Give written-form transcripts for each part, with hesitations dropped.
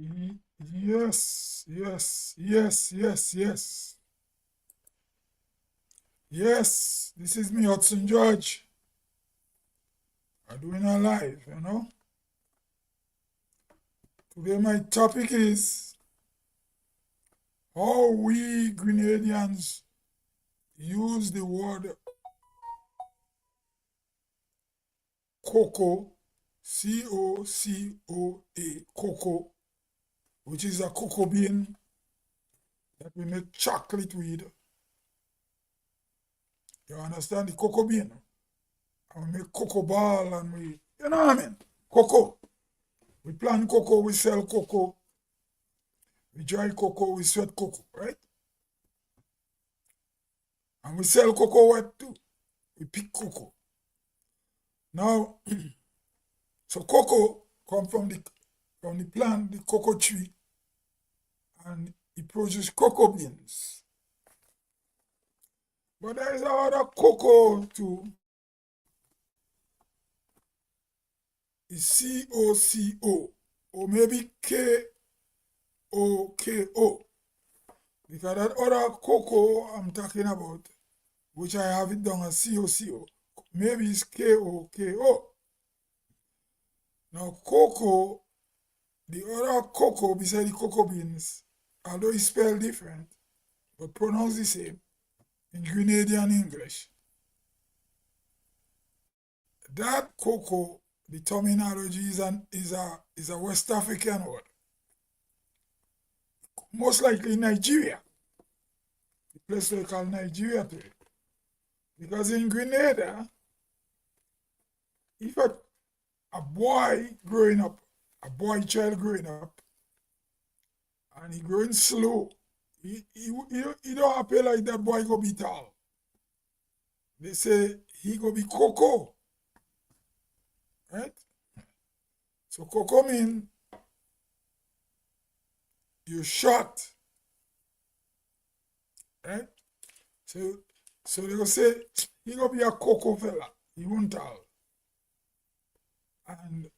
Yes, yes, yes, yes, yes. Yes, this is me, Hudson George. I'm doing a live. Today my topic is how we Grenadians use the word cocoa, Cocoa, cocoa, which is a cocoa bean that we make chocolate with. You understand the cocoa bean? And we make cocoa ball and you know what I mean? Cocoa. We plant cocoa, we sell cocoa, we dry cocoa, we sweat cocoa, right? And we sell cocoa wet too. We pick cocoa. Now, so cocoa come from the plant, the cocoa tree, and it produces cocoa beans. But there is another cocoa too. It's COCO, or maybe KOKO. Because that other cocoa I'm talking about, which I have it down as COCO, maybe it's KOKO. Now, cocoa, the other cocoa beside the cocoa beans, although it's spelled different, but pronounced the same in Grenadian English. That cocoa, the terminology is a West African word. Most likely Nigeria. The place they call Nigeria today. Because in Grenada, if a boy growing up, a boy child growing up, and he growing slow, he don't appear like that boy go be tall. They say he go be cocoa, right? So cocoa mean you short, right? So they go say he go be a cocoa fella. He won't tall. And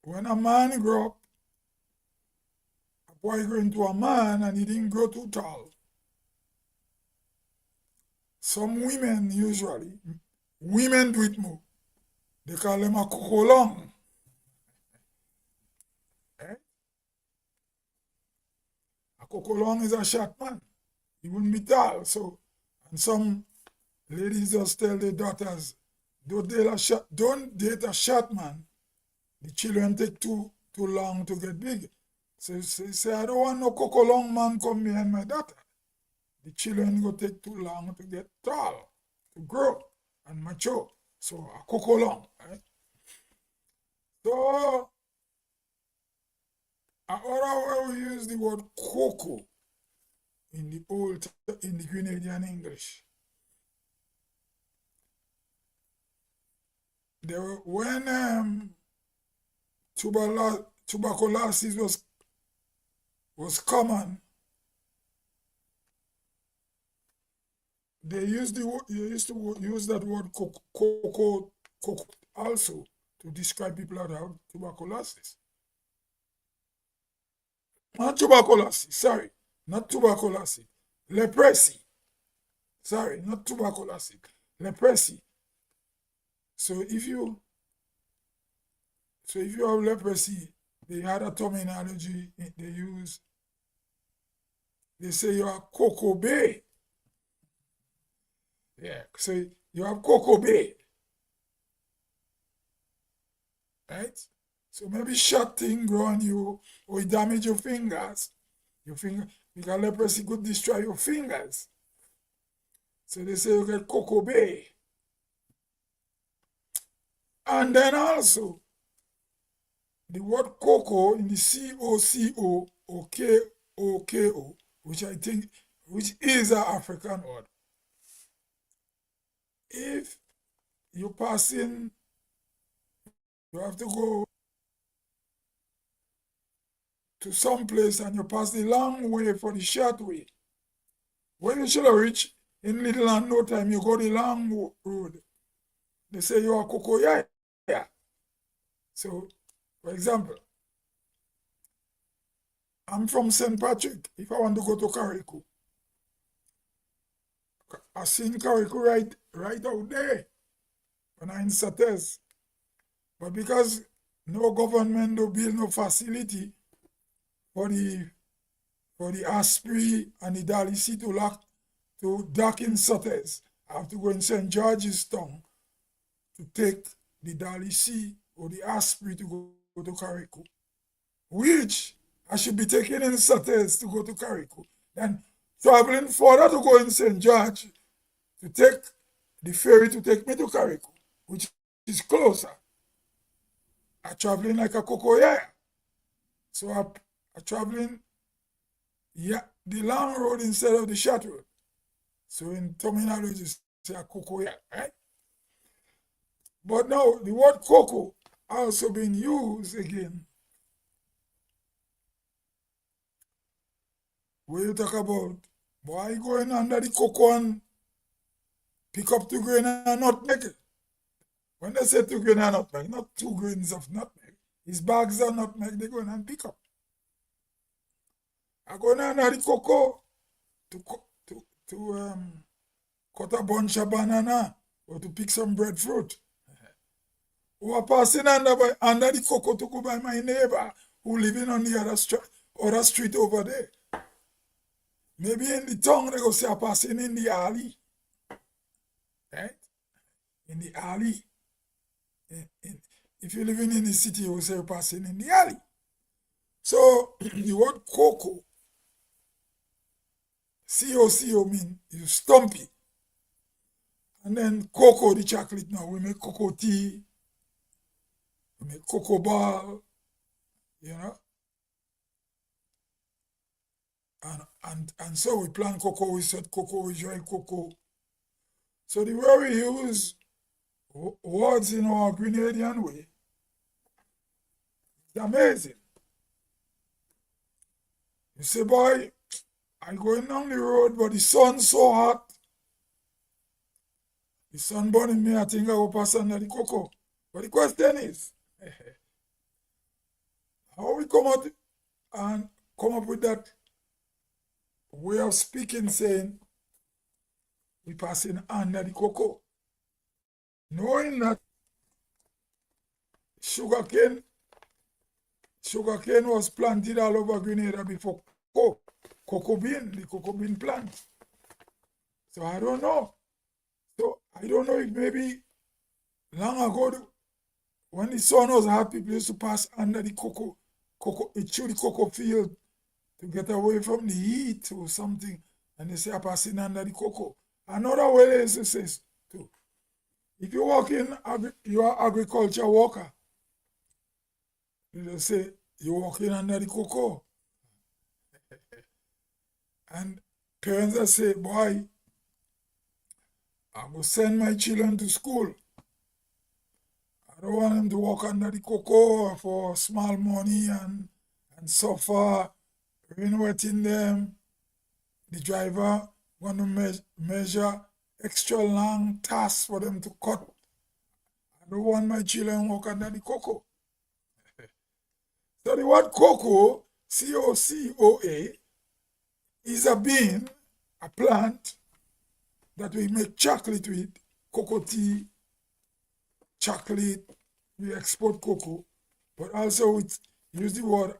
when a man grow up, a boy grow into a man and he didn't grow too tall. Some women usually, women do it more. They call them a cocoa long. Eh? A cocoa long is a short man. He wouldn't be tall. So, and some ladies just tell their daughters, don't date a short man. The children take too long to get big. So say, I don't want no cocoa long man come behind my daughter. The children go take too long to get tall, to grow and mature. So a cocoa long, right? So another way we use the word cocoa in the Grenadian English. When tuberculosis was common, they used to use that word cocoa also to describe people that have tuberculosis. Not tuberculosis, sorry, not tuberculosis, leprosy. Sorry, not tuberculosis, leprosy. So if you have leprosy, they had a terminology they use. They say you are Coco Bay. Yeah, so you have Coco Bay. Right? So maybe short thing grow on you or it damage your fingers. Because leprosy could destroy your fingers. So they say you get Coco Bay. And then also, the word cocoa in the COCO or KOKO, which is an African word. If you're passing, you have to go to some place and you pass the long way for the short way. When you should have reached in little and no time, you go the long road. They say you are cocoa, yeah. So, for example, I'm from St. Patrick. If I want to go to Carriacou, I seen Carriacou right out there when I in Sates. But because no government do build no facility for the Asprey and the Dalhousie to dock in Sates, I have to go in St. George's Town to take the Dalhousie or the Asprey to go to Carriacou, which I should be taking in Sates to go to Carriacou. Then traveling further to go in St. George to take the ferry to take me to Carriacou, which is closer. I'm traveling like a Coco, yeah. So I'm traveling, yeah, the long road instead of the short road. So in terminology, say a Coco, yeah, right? But now the word Coco also being used again. Where you talk about, boy going under the cocoa and pick up 2 grains of nutmeg. When they say 2 grains of nutmeg, not 2 grains of nutmeg. It's bags of nutmeg they go and pick up. I go under the cocoa to cut a bunch of banana or to pick some breadfruit. Who are passing under the cocoa to go by my neighbor who living on the other street over there. Maybe in the town they go say I'm passing in the alley. Right? In the alley. If you're living in the city, you will say you're passing in the alley. So the word cocoa, C-O-C-O mean you stumpy. And then cocoa, the chocolate now, we make cocoa tea, we make cocoa ball, you know. And so we plant cocoa, we set cocoa, we dry cocoa. So the way we use words in our Grenadian way, it's amazing. You say, boy, I'm going down the road, but the sun's so hot. The sun burning me, I think I will pass under the cocoa. But the question is, how we come up with that way of speaking, saying we passing under the cocoa, knowing that sugarcane was planted all over Grenada before the cocoa bean plant. So I don't know. So I don't know if maybe long ago, when the sun was hot, people used to pass under the cocoa through the cocoa field to get away from the heat or something. And they say, I'm passing under the cocoa. Another way they used to say too, if you walk in, you are agriculture worker. They say, you're walking under the cocoa. And parents that say, boy, I will send my children to school. I don't want them to walk under the cocoa for small money and suffer, rain wetting them. The driver want to measure extra long tasks for them to cut. I don't want my children walk under the cocoa. So the word cocoa, C-O-C-O-A, is a bean, a plant that we make chocolate with, cocoa tea, chocolate, we export cocoa, but also we use the word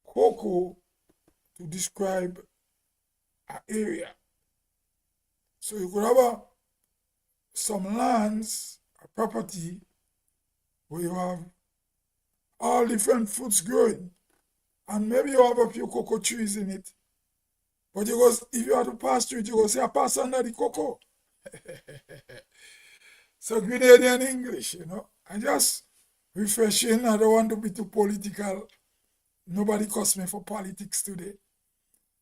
cocoa to describe an area. So you could have some lands, a property, where you have all different fruits growing, and maybe you have a few cocoa trees in it. But if you have to pass through it, you go say, I pass under the cocoa. So Grenadian English, I just refreshing. I don't want to be too political. Nobody cuss me for politics today.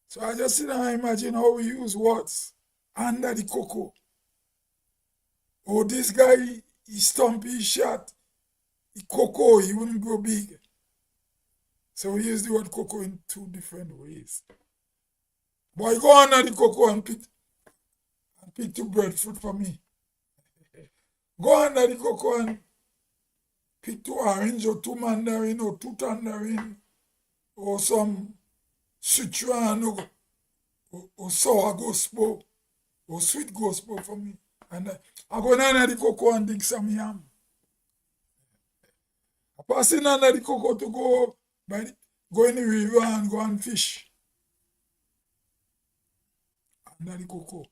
So I just sit and imagine how we use words under the cocoa. Oh, this guy, he stumpy, he short. He cocoa, he wouldn't grow big. So we use the word cocoa in 2 different ways. Boy, go under the cocoa and pick 2 breadfruit for me. Go under the cocoa and pick 2 orange or 2 mandarin or 2 tangerine or some Sichuan or sour gospel or sweet gospel for me. And I go down the Coco and dig some yam. I pass in under the Coco to go in the river and go and fish under the Coco.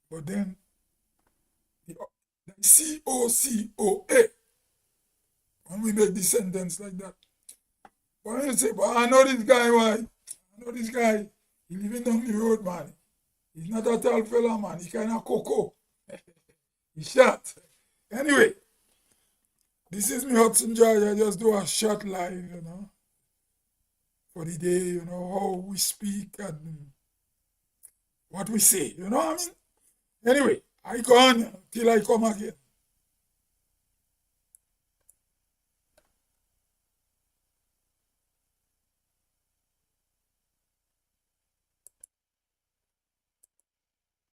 But then the COCOA, when we make the sentence like that. But you say, but I know this guy, why? I know this guy. He living down the road, man. He's not a tall fella, man. He kind of Coco. He shot. Anyway, this is me, Hudson George. I just do a short live, for the day, how we speak and what we say. You know what I mean? Anyway, I go on till I come again.